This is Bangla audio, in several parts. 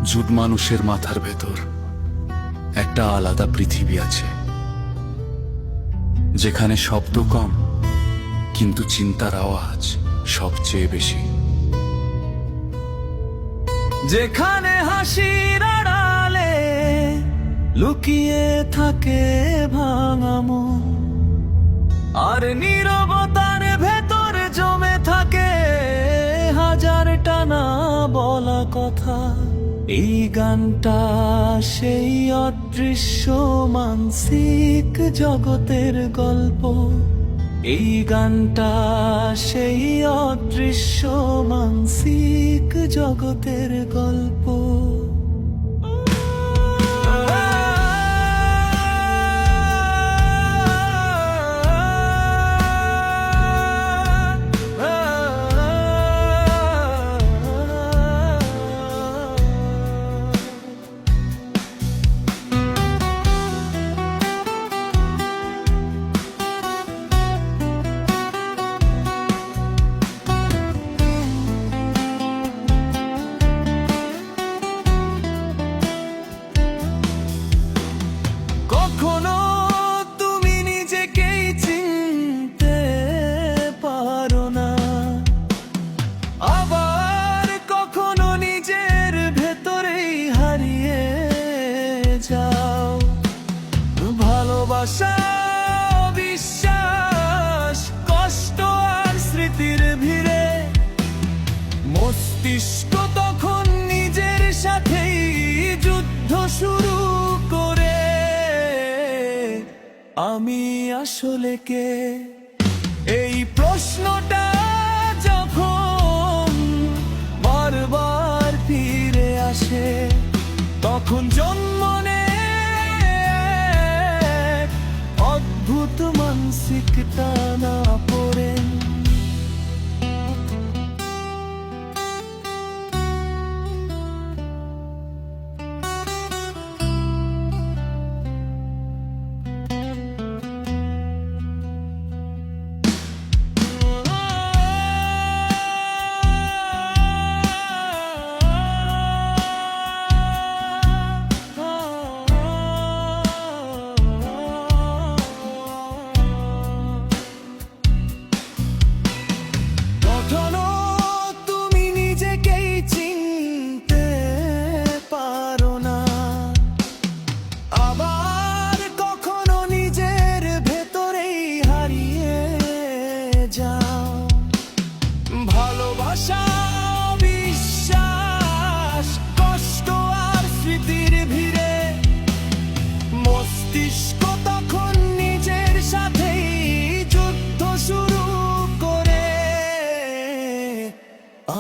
জুট মানুষের মাথার ভেতর একটা আলাদা পৃথিবী আছে, যেখানে শব্দ কম কিন্তু চিন্তার আওয়াজ সবচেয়ে বেশি, যেখানে হাসির আড়ালে লুকিয়ে থাকে ভাঙা মন, আর নীরবতার ভেতর জমে থাকে হাজার টানা বলা কথা। এই গানটা সেই অদৃশ্য মানসিক জগতের গল্প, এই গানটা সেই অদৃশ্য মানসিক জগতের গল্প। কখনো তুমি নিজেকেই চিনতে পারো না, আবার কখনো নিজের ভেতরেই হারিয়ে যাও। ভালোবাসা, বিশ্বাস, কষ্ট আর স্মৃতির ভিড়ে মস্তিষ্ক তখন নিজের সাথেই যুদ্ধ শুরু করে। আমি আসলে কে, এই প্রশ্নটা যখন বারবার ফিরে আসে, তখন জন্ম নেয় এক অদ্ভুত মানসিক টানা পড়ে। কখনো তুমি নিজেকেই চিনতে পারো না, আবার কখনো নিজের ভেতরেই হারিয়ে যাও। ভালোবাসা, বিশ্বাস, কষ্ট আর স্মৃতির ভিড়ে মস্তিষ্ক তখন নিজের সাথেই যুদ্ধ শুরু করে।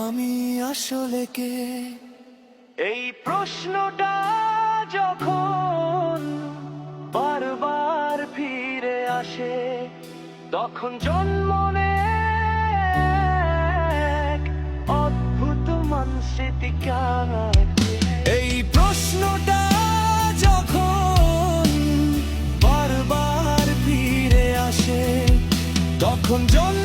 আমি আসলে কে, এই প্রশ্নটা যখন বারবার ফিরে আসে, তখন জন্ম নেয় এক অদ্ভুত মানসিক টানা। এই প্রশ্নটা যখন বারবার ফিরে আসে, তখন জন্ম